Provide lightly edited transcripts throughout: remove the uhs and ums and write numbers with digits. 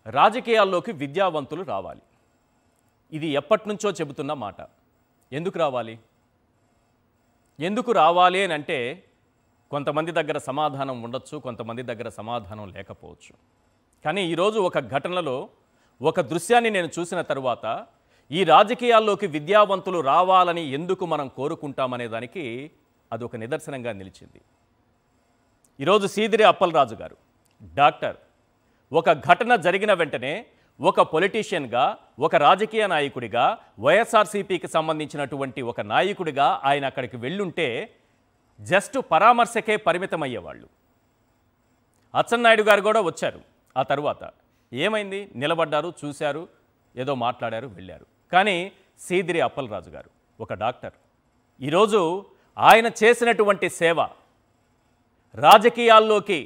రాజకీయాల్లోకి విద్యావంతులు రావాలి. ఇది ఎప్పటినుంచో చెబుతున్న మాట. ఎందుకు రావాలి? ఎందుకు రావాలి అని అంటే కొంతమంది దగ్గర సమాధానం ఉండొచ్చు, కొంతమంది దగ్గర సమాధానం లేకపోవచ్చు. కానీ ఈరోజు ఒక ఘటనలో ఒక దృశ్యాన్ని నేను చూసిన తరువాత ఈ రాజకీయాల్లోకి విద్యావంతులు రావాలని ఎందుకు మనం కోరుకుంటామనే దానికి అదొక నిదర్శనంగా నిలిచింది. ఈరోజు సీదిరి అప్పలరాజు గారు డాక్టర్. ఒక ఘటన జరిగిన వెంటనే ఒక పొలిటీషియన్గా, ఒక రాజకీయ నాయకుడిగా, వైఎస్ఆర్సీపీకి సంబంధించినటువంటి ఒక నాయకుడిగా ఆయన అక్కడికి వెళ్ళుంటే జస్ట్ పరామర్శకే పరిమితమయ్యేవాళ్ళు. అచ్చెన్నాయుడు గారు కూడా వచ్చారు. ఆ తరువాత ఏమైంది? నిలబడ్డారు, చూశారు, ఏదో మాట్లాడారు, వెళ్ళారు. కానీ సీదిరి అప్పలరాజు గారు ఒక డాక్టర్. ఈరోజు ఆయన చేసినటువంటి సేవ రాజకీయాల్లోకి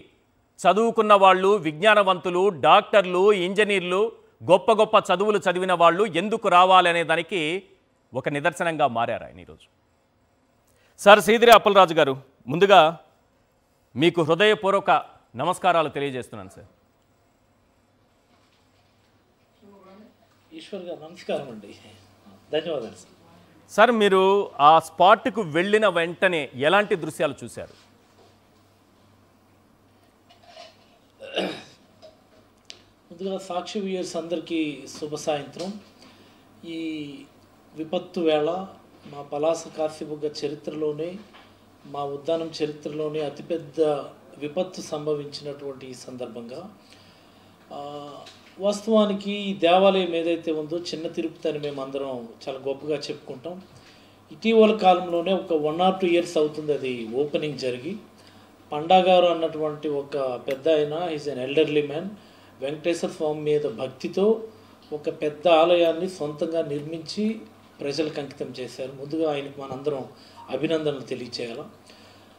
చదువుకున్న వాళ్ళు, విజ్ఞానవంతులు, డాక్టర్లు, ఇంజనీర్లు, గొప్ప గొప్ప చదువులు చదివిన వాళ్ళు ఎందుకు రావాలనే దానికి ఒక నిదర్శనంగా మారారు ఆయన ఈరోజు. సార్ సీదిరి అప్పలరాజు గారు, ముందుగా మీకు హృదయపూర్వక నమస్కారాలు తెలియజేస్తున్నాను సార్. ఈశ్వర్ గారు నమస్కారం అండి, ధన్యవాదాలు సార్. సార్ మీరు ఆ స్పాట్కు వెళ్ళిన వెంటనే ఎలాంటి దృశ్యాలు చూశారు? ముందుగా సాక్షి వ్యూయర్స్ అందరికీ శుభ సాయంత్రం. ఈ విపత్తు వేళ మా పలాస కాశీబుగ్గ చరిత్రలోనే, మా ఉద్యానం చరిత్రలోనే అతిపెద్ద విపత్తు సంభవించినటువంటి ఈ సందర్భంగా వాస్తవానికి ఈ దేవాలయం ఏదైతే ఉందో చిన్న తిరుపతి అని మేము అందరం చాలా గొప్పగా చెప్పుకుంటాం. ఇటీవల కాలంలోనే ఒక 1 or 2 years అవుతుంది అది ఓపెనింగ్ జరిగి. పండాగారు అన్నటువంటి ఒక పెద్ద ఆయన, is an elderly man, Venkateswara Swami మీద భక్తితో ఒక పెద్ద ఆలయాన్ని సొంతంగా నిర్మించి ప్రజలకు అంకితం చేశారు. ముందుగా ఆయనకు మనందరం అభినందనలు తెలియచేయాలి.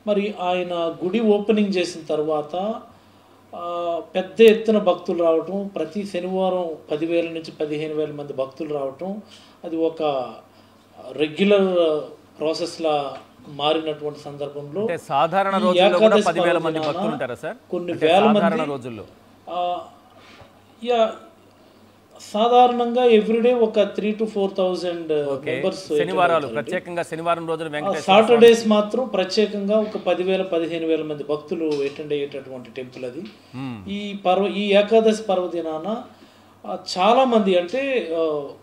మరి ఆయన గుడి ఓపెనింగ్ చేసిన తర్వాత పెద్ద ఎత్తున భక్తులు రావటం, ప్రతి శనివారం 10,000 నుంచి 15,000 మంది భక్తులు రావటం, అది ఒక రెగ్యులర్ ప్రాసెస్లా మారినటువంటి సందర్భంలో సాధారణ రోజుల్లో కూడా 10,000 మంది భక్తులు ఉంటారా సార్? కొన్ని వేల మంది రోజుల్లో సాధారణంగా ఎవ్రీడే ఒక 3,000 to 4,000 మెంబర్స్. శనివారాలు ప్రత్యేకంగా శనివారం రోజున, సాటర్డేస్ మాత్రం ప్రత్యేకంగా ఒక 10,000 15,000 మంది భక్తులు అటెండ్ అయ్యేటటువంటి టెంపుల్ అది. ఈ ఏకాదశి పర్వదినాన చాలా మంది, అంటే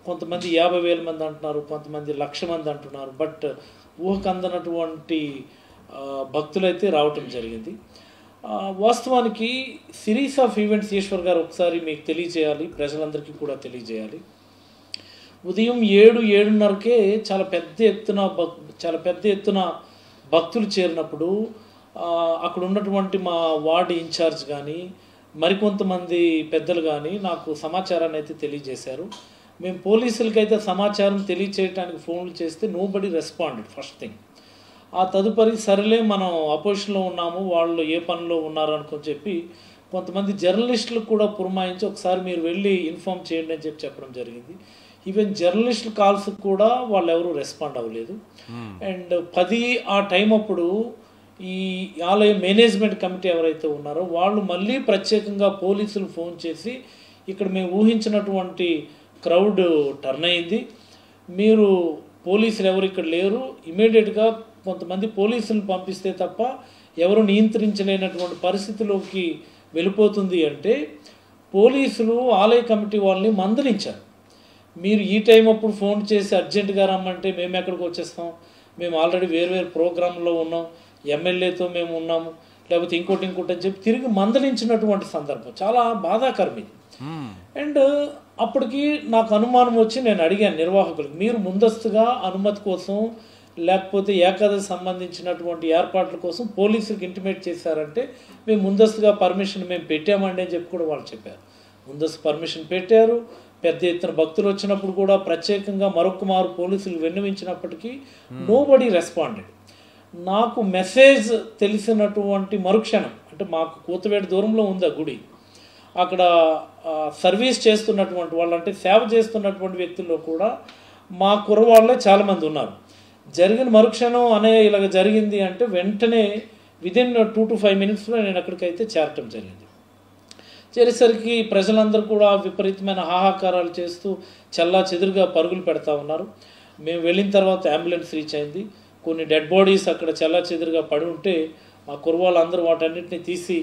కొంతమంది 50,000 మంది అంటున్నారు, కొంతమంది 1,00,000 మంది అంటున్నారు. బట్ ఊహకు అందనటువంటి భక్తులైతే రావటం జరిగింది. వాస్తవానికి సిరీస్ ఆఫ్ ఈవెంట్స్ ఈశ్వర్ గారు ఒకసారి మీకు తెలియజేయాలి, ప్రజలందరికీ కూడా తెలియజేయాలి. ఉదయం 7-7:30కే చాలా పెద్ద ఎత్తున భక్తులు చేరినప్పుడు అక్కడ ఉన్నటువంటి మా వార్డు ఇన్ఛార్జ్ కానీ, మరికొంతమంది పెద్దలు కానీ నాకు సమాచారాన్ని అయితే తెలియజేశారు. మేము పోలీసులకైతే సమాచారం తెలియచేయడానికి ఫోన్లు చేస్తే నోబడీ రెస్పాండెడ్ ఫస్ట్ థింగ్. ఆ తదుపరి సరేలే మనం అపోజిషన్లో ఉన్నాము, వాళ్ళు ఏ పనిలో ఉన్నారు అనుకొని చెప్పి కొంతమంది జర్నలిస్టులకు కూడా పురమాయించి ఒకసారి మీరు వెళ్ళి ఇన్ఫామ్ చేయండి అని చెప్పడం జరిగింది. ఈవెన్ జర్నలిస్టుల కాల్స్ కూడా వాళ్ళు ఎవరు రెస్పాండ్ అవ్వలేదు. అండ్ 10 ఆ టైం అప్పుడు ఈ ఆలయ మేనేజ్మెంట్ కమిటీ ఎవరైతే ఉన్నారో వాళ్ళు మళ్ళీ ప్రత్యేకంగా పోలీసులు ఫోన్ చేసి ఇక్కడ మేము ఊహించినటువంటి క్రౌడ్ టర్న్ అయింది, మీరు పోలీసులు ఎవరు ఇక్కడ లేరు, ఇమీడియట్గా కొంతమంది పోలీసులను పంపిస్తే తప్ప ఎవరు నియంత్రించలేనటువంటి పరిస్థితిలోకి వెళ్ళిపోతుంది అంటే పోలీసులు ఆలయ కమిటీ వాళ్ళని మందలించారు. మీరు ఈ టైం అప్పుడు ఫోన్ చేసి అర్జెంటుగా రమ్మంటే మేము ఎక్కడికి వచ్చేస్తాం, మేము ఆల్రెడీ వేరు ప్రోగ్రాంలో ఉన్నాం, ఎమ్మెల్యేతో మేము ఉన్నాము, లేకపోతే ఇంకోటి అని చెప్పి తిరిగి మందలించినటువంటి సందర్భం చాలా బాధాకరం ఇది. అండ్ అప్పటికి నాకు అనుమానం వచ్చి నేను అడిగాను నిర్వాహకులకు, మీరు ముందస్తుగా అనుమతి కోసం లేకపోతే ఏకాదశి సంబంధించినటువంటి ఏర్పాట్ల కోసం పోలీసులకు ఇంటిమేట్ చేశారంటే మేము ముందస్తుగా పర్మిషన్ మేము పెట్టామండి అని చెప్పి కూడా వాళ్ళు చెప్పారు. ముందస్తు పర్మిషన్ పెట్టారు. పెద్ద ఎత్తున భక్తులు వచ్చినప్పుడు కూడా ప్రత్యేకంగా మరొకమారు పోలీసులు విన్నవించినప్పటికీ నోబడీ రెస్పాండెడ్. నాకు మెసేజ్ తెలిసినటువంటి మరుక్షణం, అంటే మాకు కూతవేట దూరంలో ఉంది ఆ గుడి, అక్కడ సర్వీస్ చేస్తున్నటువంటి వాళ్ళు, అంటే సేవ చేస్తున్నటువంటి వ్యక్తుల్లో కూడా మా కుర్రవాళ్ళే చాలామంది ఉన్నారు. జరిగిన మరుక్షణం ఇలాగ జరిగింది అంటే వెంటనే విదిన్ 2 to 5 minutes నేను అక్కడికైతే చేరటం జరిగింది. చేరేసరికి ప్రజలందరూ కూడా విపరీతమైన హాహాకారాలు చేస్తూ చల్లా చెదురుగా పరుగులు పెడతా ఉన్నారు. మేము వెళ్ళిన తర్వాత అంబులెన్స్ రీచ్ అయింది. కొన్ని డెడ్ బాడీస్ అక్కడ చల్లా చెదురుగా పడి ఉంటే మా కుర్రవాళ్ళందరూ వాటన్నిటిని తీసి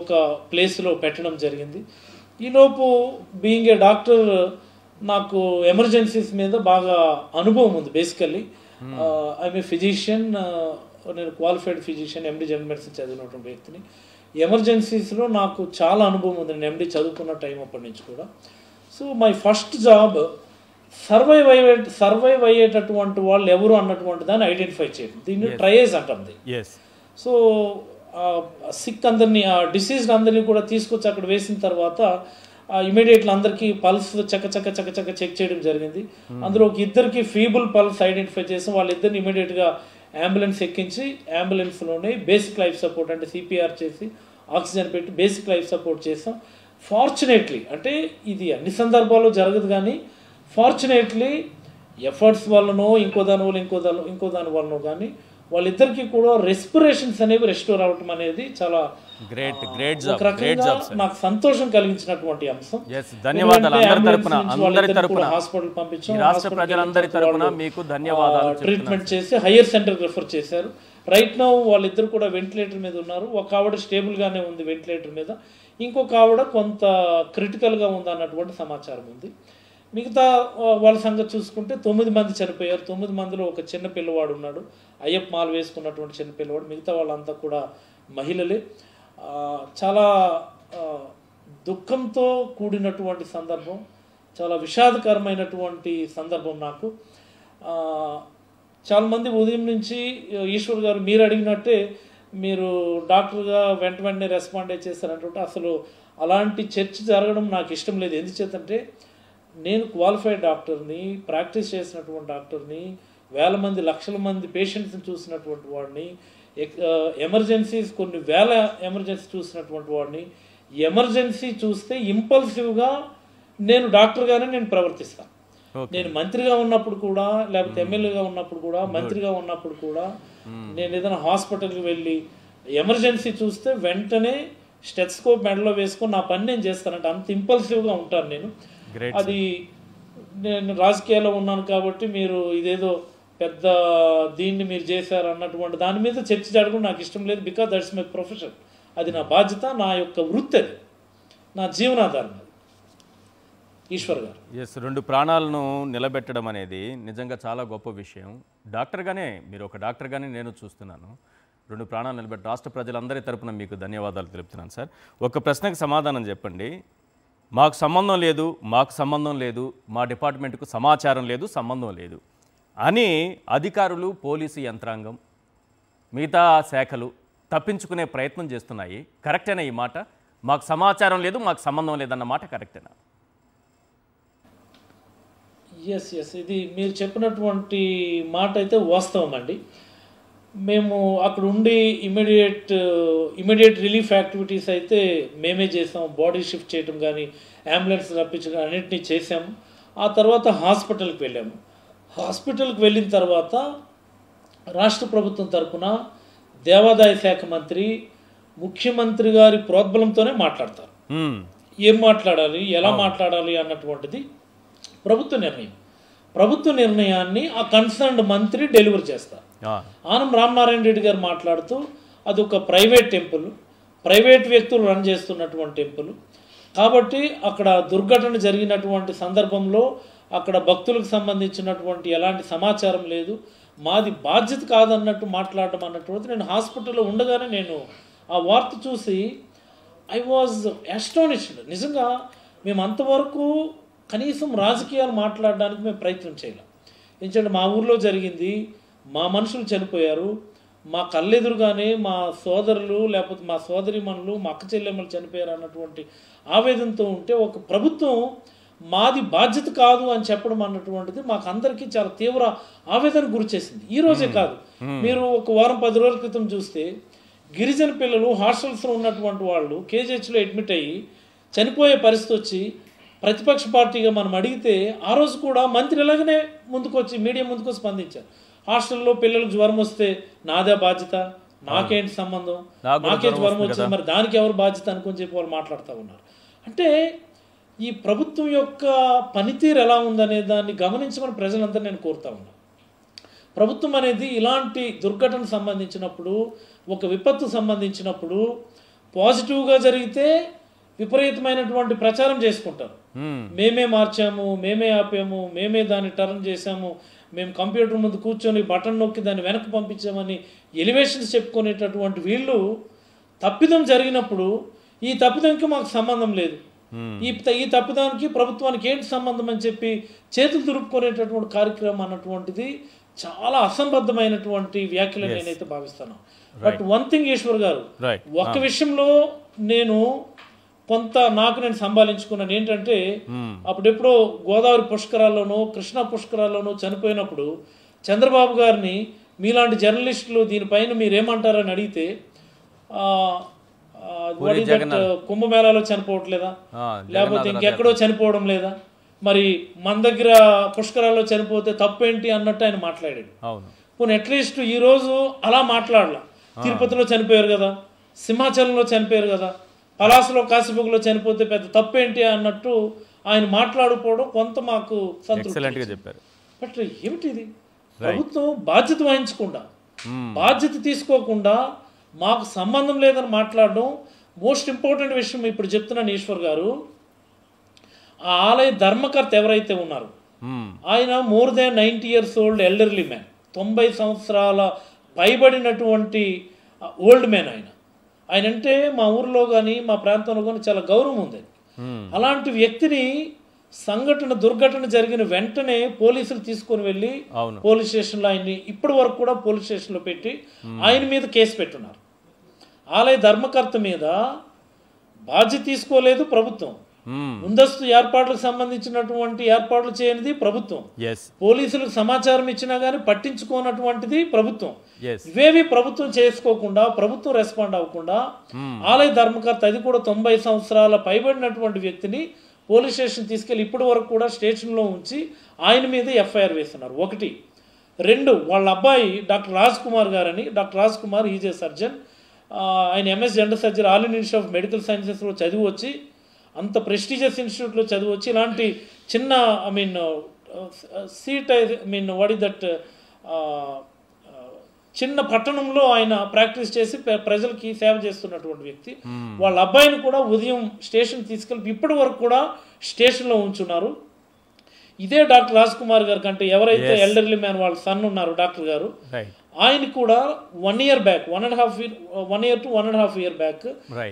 ఒక ప్లేస్లో పెట్టడం జరిగింది. ఈలోపు బీయింగ్ ఏ డాక్టర్ నాకు ఎమర్జెన్సీస్ మీద బాగా అనుభవం ఉంది. బేసికల్లీ ఐఎమ్ ఏ ఫిజిషియన్, నేను క్వాలిఫైడ్ ఫిజిషియన్, ఎండి జనరల్ మెడిసిన్ చదివినటువంటి వ్యక్తిని. ఎమర్జెన్సీస్లో నాకు చాలా అనుభవం ఉంది. నేను ఎండి చదువుకున్న టైం అప్పటి నుంచి కూడా. So my first job survive అయ్యేటటువంటి వాళ్ళు ఎవరు అన్నటువంటి దాన్ని ఐడెంటిఫై చేయడం. దీన్ని ట్రయేజ్ అంటుంది. సో సిక్ అందరినీ, ఆ డిసీజ్డ్ అందరినీ కూడా తీసుకొచ్చి అక్కడ వేసిన తర్వాత ఇమీడియట్లీ అందరికీ పల్స్ చక్క చెక్ చేయడం జరిగింది. అందులో ఒక ఇద్దరికి ఫీబుల్ పల్స్ ఐడెంటిఫై చేసాం. వాళ్ళిద్దరిని ఇమీడియట్గా అంబులెన్స్ ఎక్కించి అంబులెన్స్లోనే బేసిక్ లైఫ్ సపోర్ట్ అంటే సిపిఆర్ చేసి ఆక్సిజన్ పెట్టి బేసిక్ లైఫ్ సపోర్ట్ చేసాం. ఫార్చునేట్లీ, అంటే ఇది అన్ని సందర్భాల్లో జరగదు కానీ ఫార్చునేట్లీ ఎఫర్ట్స్ వల్లనో ఇంకో దాని వల్లనో కానీ వాళ్ళిద్దరికీ కూడా రెస్పిరేషన్స్ అనేవి రెస్టోర్ అవటం అనేది చాలా ఒక రకంగా నాకు సంతోషం కలిగించినటువంటి అంశం. హాస్పిటల్ పంపించాం, ట్రీట్మెంట్ చేసి హయ్యర్ సెంటర్కి రెఫర్ చేశారు. రైట్ నౌ వాళ్ళిద్దరు కూడా వెంటిలేటర్ మీద ఉన్నారు. ఒక ఆవిడ స్టేబుల్గానే ఉంది వెంటిలేటర్ మీద, ఇంకొక ఆవిడ కొంత క్రిటికల్గా ఉంది అన్నటువంటి సమాచారం ఉంది. మిగతా వాళ్ళ సంగతి చూసుకుంటే 9 మంది చనిపోయారు. 9 మందిలో ఒక చిన్న పిల్లవాడు ఉన్నాడు, అయ్యప్ప మాల వేసుకున్నటువంటి చిన్న పిల్లవాడు. మిగతా వాళ్ళంతా కూడా మహిళలే. చాలా దుఃఖంతో కూడినటువంటి సందర్భం, చాలా విషాదకరమైనటువంటి సందర్భం నాకు. చాలామంది ఉదయం నుంచి ఈశ్వర్ గారు మీరు అడిగినట్టే మీరు డాక్టర్గా వెంటనే రెస్పాండ్ చేస్తారంటే అసలు అలాంటి చర్చ జరగడం నాకు ఇష్టం లేదు. ఎందుచేతంటే నేను క్వాలిఫైడ్ డాక్టర్ని, ప్రాక్టీస్ చేసినటువంటి డాక్టర్ని, వేల మంది లక్షల మంది పేషెంట్స్ని చూసినటువంటి వాడిని, ఎమర్జెన్సీస్ కొన్ని వేల ఎమర్జెన్సీ చూసినటువంటి వాడిని. ఎమర్జెన్సీ చూస్తే ఇంపల్సివ్గా నేను డాక్టర్గానే నేను ప్రవర్తిస్తాను. నేను మంత్రిగా ఉన్నప్పుడు కూడా, లేకపోతే ఎమ్మెల్యేగా ఉన్నప్పుడు కూడా, మంత్రిగా ఉన్నప్పుడు కూడా నేను ఏదైనా హాస్పిటల్కి వెళ్ళి ఎమర్జెన్సీ చూస్తే వెంటనే స్టెథోస్కోప్ మెడలో వేసుకొని నా పని నేను చేస్తానంటే అంత ఇంపల్సివ్గా ఉంటాను నేను. అది నేను రాజకీయాల్లో ఉన్నాను కాబట్టి మీరు ఇదేదో పెద్ద దీన్ని మీరు చేశారు అన్నటువంటి దాని మీద చర్చ జరగడం నాకు ఇష్టం లేదు. బికాజ్ దట్స్ మై ప్రొఫెషన్, అది నా బాధ్యత, నా యొక్క వృత్తి, అది నా జీవనాధారం. ఈశ్వర్ గారు, ఎస్, 2 ప్రాణాలను నిలబెట్టడం అనేది నిజంగా చాలా గొప్ప విషయం. డాక్టర్గానే, మీరు ఒక డాక్టర్గానే నేను చూస్తున్నాను. 2 ప్రాణాలు నిలబెట్టి రాష్ట్ర ప్రజలందరి తరపున మీకు ధన్యవాదాలు తెలుపుతున్నాను సార్. ఒక ప్రశ్నకు సమాధానం చెప్పండి. మాకు సంబంధం లేదు, మా డిపార్ట్మెంట్కు సమాచారం లేదు, సంబంధం లేదు అని అధికారులు, పోలీసు యంత్రాంగం, మిగతా శాఖలు తప్పించుకునే ప్రయత్నం చేస్తున్నాయి. కరెక్టేనా ఈ మాట? మాకు సమాచారం లేదు, మాకు సంబంధం లేదన్న మాట కరెక్టేనా? ఎస్, ఇది మీరు చెప్పినటువంటి మాట అయితే వాస్తవం అండి. మేము అక్కడ ఉండి ఇమీడియట్ రిలీఫ్ యాక్టివిటీస్ అయితే మేమే చేసాం. బాడీ షిఫ్ట్ చేయడం కానీ, అంబులెన్స్ రప్పించడం అన్నింటినీ చేసాము. ఆ తర్వాత హాస్పిటల్కి వెళ్ళాము. హాస్పిటల్కి వెళ్ళిన తర్వాత రాష్ట్ర ప్రభుత్వం తరఫున దేవాదాయ శాఖ మంత్రి, ముఖ్యమంత్రి గారి ప్రోద్బలంతోనే మాట్లాడతారు. ఏం మాట్లాడాలి, ఎలా మాట్లాడాలి అన్నటువంటిది ప్రభుత్వ నిర్ణయాన్ని ఆ కన్సర్న్డ్ మంత్రి డెలివర్ చేస్తారు. ఆనం రామనారాయణ రెడ్డి గారు మాట్లాడుతూ అది ఒక ప్రైవేట్ టెంపుల్, ప్రైవేట్ వ్యక్తులు రన్ చేస్తున్నటువంటి టెంపుల్ కాబట్టి అక్కడ దుర్ఘటన జరిగినటువంటి సందర్భంలో అక్కడ భక్తులకు సంబంధించినటువంటి ఎలాంటి సమాచారం లేదు, మాది బాధ్యత కాదన్నట్టు మాట్లాడడం అన్నటువంటి. నేను హాస్పిటల్లో ఉండగానే నేను ఆ వార్త చూసి ఐ వాజ్ అస్టానిష్డ్. నిజంగా మేము అంతవరకు కనీసం రాజకీయాలు మాట్లాడడానికి మేము ప్రయత్నం చేయలేం. ఎందుకంటే మా ఊర్లో జరిగింది, మా మనుషులు చనిపోయారు, మా కళ్ళెదురుగానే మా సోదరులు లేకపోతే మా సోదరిమణులు, మా అక్క చెల్లెమ్మలు చనిపోయారు అన్నటువంటి ఆవేదనతో ఉంటే ఒక ప్రభుత్వం మాది బాధ్యత కాదు అని చెప్పడం అన్నటువంటిది మాకు అందరికీ చాలా తీవ్ర ఆవేదన గురి చేసింది. ఈ రోజే కాదు, మీరు ఒక వారం 10 రోజుల క్రితం చూస్తే గిరిజన పిల్లలు హాస్టల్స్లో ఉన్నటువంటి వాళ్ళు కేజీహెచ్లో అడ్మిట్ అయ్యి చనిపోయే పరిస్థితి వచ్చి ప్రతిపక్ష పార్టీగా మనం అడిగితే ఆ రోజు కూడా మంత్రి ఎలాగనే ముందుకొచ్చి మీడియా ముందుకు స్పందించారు. హాస్టల్లో పిల్లలకు జ్వరం వస్తే నాదే బాధ్యత, నాకేంటి సంబంధం, నాకు కూడా నాకే జ్వరం జ్వరం వస్తుంది వచ్చింది, మరి దానికి ఎవరు బాధ్యత అనుకుని చెప్పి వాళ్ళు మాట్లాడుతూ ఉన్నారు. అంటే ఈ ప్రభుత్వం యొక్క పనితీరు ఎలా ఉందనే దాన్ని గమనించమని ప్రజలందరూ నేను కోరుతా ఉన్నాను. ప్రభుత్వం అనేది ఇలాంటి దుర్ఘటన సంబంధించినప్పుడు, ఒక విపత్తు సంబంధించినప్పుడు పాజిటివ్గా జరిగితే విపరీతమైనటువంటి ప్రచారం చేసుకుంటారు. మేమే మార్చాము, మేమే ఆపాము, మేమే దాన్ని టర్న్ చేసాము, మేము కంప్యూటర్ ముందు కూర్చొని బటన్ నొక్కి దాన్ని వెనక్కి పంపించామని ఎలివేషన్స్ చెప్పుకునేటటువంటి వీళ్ళు తప్పిదం జరిగినప్పుడు ఈ తప్పిదంకి మాకు సంబంధం లేదు, ఈ తప్పిదానికి ప్రభుత్వానికి ఏంటి సంబంధం అని చెప్పి చేతులు దురుపుకునేటటువంటి కార్యక్రమం అన్నటువంటిది చాలా అసంబద్ధమైనటువంటి వ్యాఖ్యలు నేనైతే భావిస్తాను. బట్ వన్ థింగ్ ఈశ్వర్ గారు, ఒక్క విషయంలో నేను నేను సంభాలించుకున్నాను. ఏంటంటే అప్పుడెప్పుడో గోదావరి పుష్కరాల్లోనూ కృష్ణా పుష్కరాల్లోనూ చనిపోయినప్పుడు చంద్రబాబు గారిని మీలాంటి జర్నలిస్టులు దీనిపైన మీరేమంటారని అడిగితే కుంభమేళాలో చనిపోవట్లేదా, లేకపోతే ఇంకెక్కడో చనిపోవడం లేదా, మరి మన దగ్గర పుష్కరాల్లో చనిపోతే తప్పేంటి అన్నట్టు ఆయన మాట్లాడాడు. పోనీ అట్లీస్ట్ ఈరోజు అలా మాట్లాడలా. తిరుపతిలో చనిపోయారు కదా, సింహాచలంలో చనిపోయారు కదా, పలాసలో కాశీబుగ్లో చనిపోతే పెద్ద తప్పేంటి అన్నట్టు ఆయన మాట్లాడుకోవడం కొంత మాకు సంతృప్తి చెప్పారు. బట్ ఏమిటిది, ప్రభుత్వం బాధ్యత వహించకుండా, బాధ్యత తీసుకోకుండా మాకు సంబంధం లేదని మాట్లాడడం. మోస్ట్ ఇంపార్టెంట్ విషయం ఇప్పుడు చెప్తున్నాను ఈశ్వర్ గారు, ఆ ఆలయ ధర్మకర్త ఎవరైతే ఉన్నారు ఆయన more than 90 years old elderly man, 90 సంవత్సరాల పైబడినటువంటి ఓల్డ్ మ్యాన్. ఆయన అంటే మా ఊర్లో కానీ మా ప్రాంతంలో కానీ చాలా గౌరవం ఉంది. అలాంటి వ్యక్తిని దుర్ఘటన జరిగిన వెంటనే పోలీసులు తీసుకొని వెళ్ళి పోలీస్ స్టేషన్లో ఆయన్ని ఇప్పటి వరకు కూడా పోలీస్ స్టేషన్లో పెట్టి ఆయన మీద కేసు పెట్టున్నారు. ఆలయ ధర్మకర్త మీద బాధ్యత తీసుకోలేదు ప్రభుత్వం. ముందస్తు ఏర్పాట్లకు సంబంధించినటువంటి ఏర్పాట్లు చేయనిది ప్రభుత్వం. పోలీసులకు సమాచారం ఇచ్చినా కానీ పట్టించుకోనటువంటిది ప్రభుత్వం. ఇవేవి ప్రభుత్వం చేసుకోకుండా, ప్రభుత్వం రెస్పాండ్ అవ్వకుండా ఆలయ ధర్మకర్త, అది కూడా 90 సంవత్సరాల పైబడినటువంటి వ్యక్తిని పోలీస్ స్టేషన్ తీసుకెళ్లి ఇప్పటి వరకు కూడా స్టేషన్లో ఉంచి ఆయన మీద ఎఫ్ఐఆర్ వేస్తున్నారు. 1. 2, వాళ్ళ అబ్బాయి డాక్టర్ రాజ్ కుమార్ గారని, doctor Raj Kumar is a surgeon. ఆయన MS general surgery all India Institute of Medical సైన్సెస్లో చదివి వచ్చి, అంత ప్రెస్టీజియస్ ఇన్స్టిట్యూట్లో చదివి వచ్చి, ఇలాంటి చిన్న చిన్న పట్టణంలో ఆయన ప్రాక్టీస్ చేసి ప్రజలకి సేవ చేస్తున్నటువంటి వ్యక్తి. వాళ్ళ అబ్బాయిని కూడా ఉదయం స్టేషన్ తీసుకెళ్ళి ఇప్పటి వరకు కూడా స్టేషన్లో ఉంచున్నారు. ఇదే డాక్టర్ రాజ్ కుమార్ గారి కంటే ఎవరైతే ఎల్డర్లీ మ్యాన్ వాళ్ళ సన్ ఉన్నారు డాక్టర్ గారు, ఆయన కూడా 1 year back, 1 year to 1.5 year back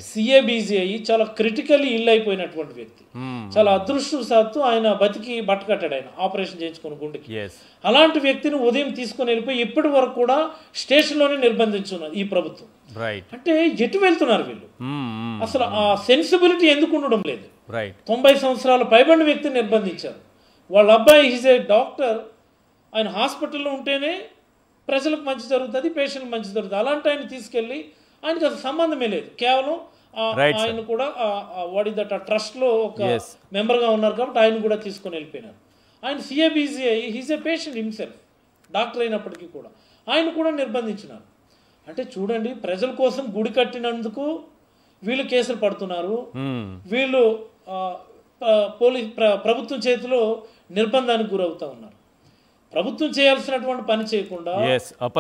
CABC అయ్యి చాలా క్రిటికల్లీ ఇల్ అయిపోయినటువంటి వ్యక్తి. చాలా అదృష్టవశాత్తు ఆయన బతికి బట్టకట్టాడు, ఆయన ఆపరేషన్ చేయించుకుని గుండెకి. అలాంటి వ్యక్తిని ఉదయం తీసుకొని వెళ్ళిపోయి ఇప్పటి వరకు కూడా స్టేషన్లోనే నిర్బంధించున్నారు ఈ ప్రభుత్వం. అంటే ఎటు వెళ్తున్నారు వీళ్ళు? అసలు ఆ సెన్సిబిలిటీ ఎందుకు ఉండడం లేదు? 90 సంవత్సరాల పైబడిన వ్యక్తిని నిర్బంధించారు. వాళ్ళ అబ్బాయి ఈజ్ ఏ డాక్టర్, ఆయన హాస్పిటల్లో ఉంటేనే ప్రజలకు మంచి జరుగుతుంది, పేషెంట్కి మంచి జరుగుతుంది. అలాంటి ఆయన తీసుకెళ్ళి ఆయనకి అసలు సంబంధమే లేదు, కేవలం ఆయన కూడా ట్రస్ట్లో ఒక మెంబర్గా ఉన్నారు కాబట్టి ఆయన కూడా తీసుకొని వెళ్ళిపోయినారు. ఆయన CABC అయ్యి he's a patient himself, doctor అయినప్పటికీ కూడా ఆయన కూడా నిర్బంధించినారు. అంటే చూడండి, ప్రజల కోసం గుడి కట్టినందుకు వీళ్ళు కేసులు పడుతున్నారు, వీళ్ళు ప్రభుత్వం చేతిలో నిర్బంధానికి గురవుతా ఉన్నారు. ప్రభుత్వం చేయాల్సినటువంటి పని చేయకుండా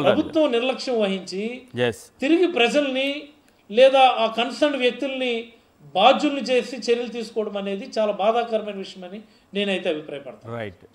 ప్రభుత్వం నిర్లక్ష్యం వహించి తిరిగి ప్రజల్ని లేదా ఆ కన్సర్న్ వ్యక్తుల్ని బాధ్యుల్ని చేసి చర్యలు తీసుకోవడం అనేది చాలా బాధాకరమైన విషయం అని నేనైతే అభిప్రాయపడతాను.